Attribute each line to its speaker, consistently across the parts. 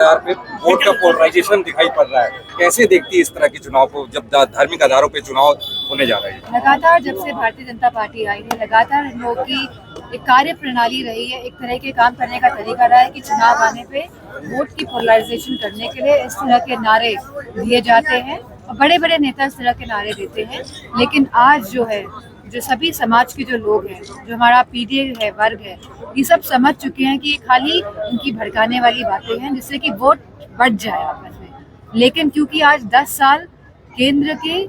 Speaker 1: आधार पे वोट का पोलराइजेशन दिखाई पड़ रहा है। कैसे देखती है इस तरह के चुनाव को, जब धार्मिक आधारों पे चुनाव होने जा रहे हैं?
Speaker 2: लगातार जब से भारतीय जनता पार्टी आई है, लगातार इन लोगों की एक कार्य प्रणाली रही है, एक तरह के काम करने का तरीका रहा है कि चुनाव आने पे वोट की पोलराइजेशन करने के लिए इस तरह के नारे दिए जाते हैं और बड़े बड़े नेता इस तरह के नारे देते हैं। लेकिन आज जो है, जो सभी समाज के जो लोग हैं, जो हमारा पीढ़ी है, वर्ग है, ये सब समझ चुके हैं कि खाली उनकी भड़काने वाली बातें हैं जिससे कि वोट बढ़ जाए आपस में। लेकिन क्योंकि आज 10 साल केंद्र के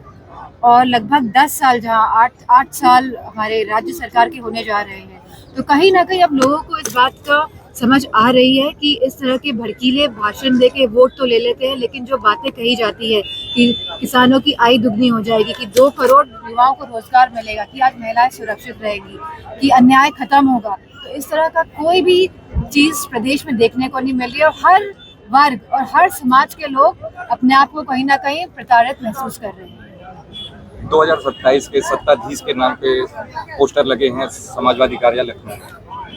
Speaker 2: और लगभग 10 साल, जहाँ 8 साल हमारे राज्य सरकार के होने जा रहे हैं, तो कहीं ना कहीं अब लोगों को इस बात का समझ आ रही है कि इस तरह के भड़कीले भाषण देके वोट तो ले लेते हैं, लेकिन जो बातें कही जाती है कि किसानों की आय दुगनी हो जाएगी, कि 2 करोड़ युवाओं को रोजगार मिलेगा, कि आज महिलाएं सुरक्षित रहेगी, कि अन्याय खत्म होगा, तो इस तरह का कोई भी चीज प्रदेश में देखने को नहीं मिल रही है। और हर वर्ग और हर समाज के लोग अपने आप को कहीं ना कहीं प्रताड़ित महसूस कर रहे हैं।
Speaker 1: 2027 के सत्ताधीश के नाम पे पोस्टर लगे हैं समाजवादी कार्यालय में।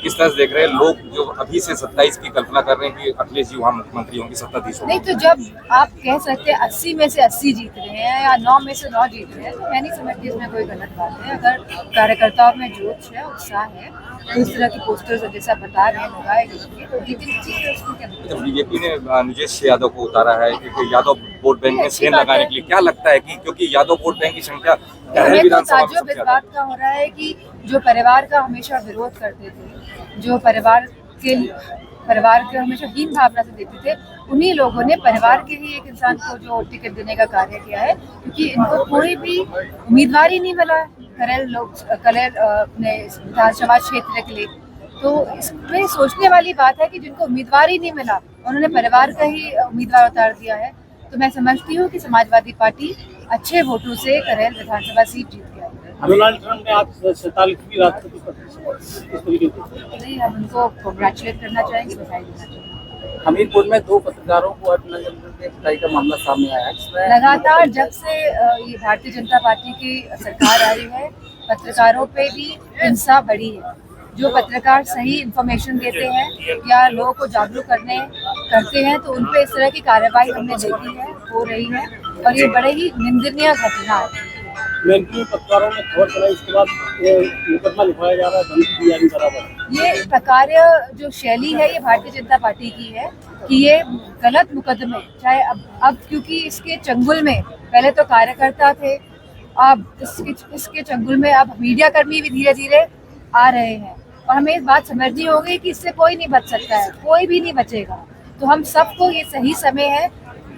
Speaker 1: किस तरह से देख रहे हैं लोग जो अभी से 27 की कल्पना कर रहे हैं कि अखिलेश जी वहाँ मुख्यमंत्री होंगे, सत्ताधीश होंगे?
Speaker 2: नहीं, तो जब आप कह सकते हैं 80 में से 80 जीत रहे हैं या 9 में से 9 जीत रहे हैं, तो मैं नहीं समझती इसमें कोई गलत बात है। अगर कार्यकर्ताओं में जोश है, उत्साह है, तो इस तरह के पोस्टर्स जैसा बता रहे हैं लगाए जाएंगे, तो जीतनी चाहिए। उसमें क्या
Speaker 1: बीजेपी ने नुजेश यादव को उतारा है क्योंकि यादव वोट बैंक में सेल लगाने के लिए, क्या लगता है कि क्योंकि यादव वोट बैंक की संख्या
Speaker 2: हमें तो ताज्जुब इस बात का हो रहा है कि जो परिवार का हमेशा विरोध करते थे, जो परिवार के हमेशा हीन भावना से देते थे, उन्हीं लोगों ने परिवार के ही एक इंसान को जो टिकट देने का कार्य किया है, क्योंकि इनको कोई भी उम्मीदवार ही नहीं मिला करेल अपने विधानसभा क्षेत्र के लिए। तो इसमें सोचने वाली बात है कि जिनको उम्मीदवार ही नहीं मिला, उन्होंने परिवार का ही उम्मीदवार उतार दिया है। तो मैं समझती हूँ कि समाजवादी पार्टी अच्छे वोटों से करेल विधानसभा सीट जीत गया है।
Speaker 3: डोनाल्ड ट्रंप ने आज 47वीं राष्ट्रपति नहीं,
Speaker 2: हम उनको कांग्रेचुलेट करना चाहेंगे, बधाई देना चाहेंगे।
Speaker 3: हमीरपुर में 2 पत्रकारों को पिटाई का मामला सामने आया है।
Speaker 2: लगातार जब से ये भारतीय जनता पार्टी की सरकार आई है, पत्रकारों पे भी हिंसा बढ़ी है। जो पत्रकार सही इंफॉर्मेशन देते हैं या लोगों को जागरूक करते हैं, तो उन पे इस तरह की कार्रवाई हमने देखी है, हो रही है, और ये बड़े ही निंदनीय घटना है।
Speaker 3: पत्रकारों ने खबर चलाई, इसके बाद मुकदमा लिखाया जा रहा है, धमकी दी जा रही बराबर।
Speaker 2: ये प्रकार जो शैली है, ये भारतीय जनता पार्टी की है कि ये गलत मुकदमे, चाहे अब क्योंकि इसके चंगुल में पहले तो कार्यकर्ता थे, अब इसके चंगुल में अब मीडिया कर्मी भी धीरे धीरे आ रहे हैं, और हमें इस बात समझनी होगी कि इससे कोई नहीं बच सकता है, कोई भी नहीं बचेगा। तो हम सबको ये सही समय है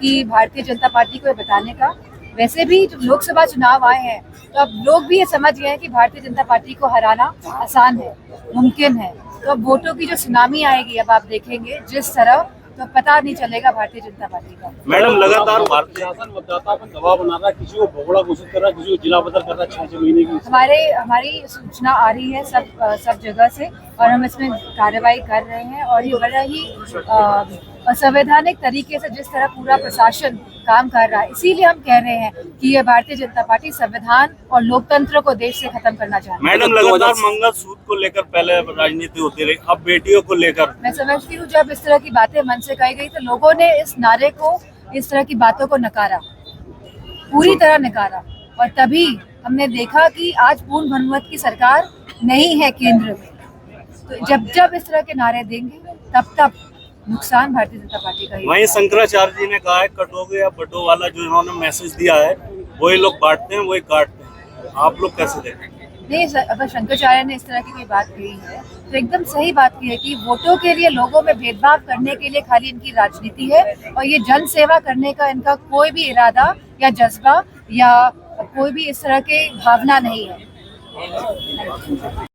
Speaker 2: कि भारतीय जनता पार्टी को बताने का। वैसे भी जब लोकसभा चुनाव आए हैं, तो अब लोग भी ये समझ गए हैं कि भारतीय जनता पार्टी को हराना आसान है, मुमकिन है। तो अब वोटों की जो सुनामी आएगी, अब आप देखेंगे जिस तरह, तो पता नहीं चलेगा भारतीय जनता पार्टी का।
Speaker 3: मैडम, लगातार भारतीय शासन मतदाता पर दबाव बना रहा है, किसी को भगोड़ा घोषित कर रहा है, किसी को जिला बदल कर रहा है 6 महीने की।
Speaker 2: हमारी सूचना आ रही है सब जगह से, और हम इसमें कार्रवाई कर रहे हैं। और ये बड़ा ही असंवैधानिक तरीके से जिस तरह पूरा प्रशासन काम कर रहा है, इसीलिए हम कह रहे हैं कि ये भारतीय जनता पार्टी संविधान और लोकतंत्र को देश से खत्म करना चाहती है।
Speaker 3: मैडम, लगातार मंगलसूत्र को लेकर पहले राजनीति होती रही, अब बेटियों को लेकर।
Speaker 2: मैं समझती हूँ जब इस तरह की बातें मन से कही गई, तो लोगों ने इस नारे को, इस तरह की बातों को नकारा, पूरी तरह नकारा। और तभी हमने देखा कि आज पूर्ण बहुमत की सरकार नहीं है केंद्र में। तो जब इस तरह के नारे देंगे, तब नुकसान भारतीय जनता पार्टी का ही।
Speaker 3: वहीं शंकराचार्य जी ने कहा है, कटोगे या बटो वाला जो इन्होंने मैसेज दिया है, वही लोग बांटते हैं, वही काटते हैं। आप लोग कैसे देखें?
Speaker 2: नहीं, अगर शंकराचार्य ने इस तरह की कोई बात कही है, तो एकदम सही बात की है कि वोटों के लिए लोगों में भेदभाव करने के लिए खाली इनकी राजनीति है, और ये जन सेवा करने का इनका कोई भी इरादा या जज्बा या कोई भी इस तरह की भावना नहीं है।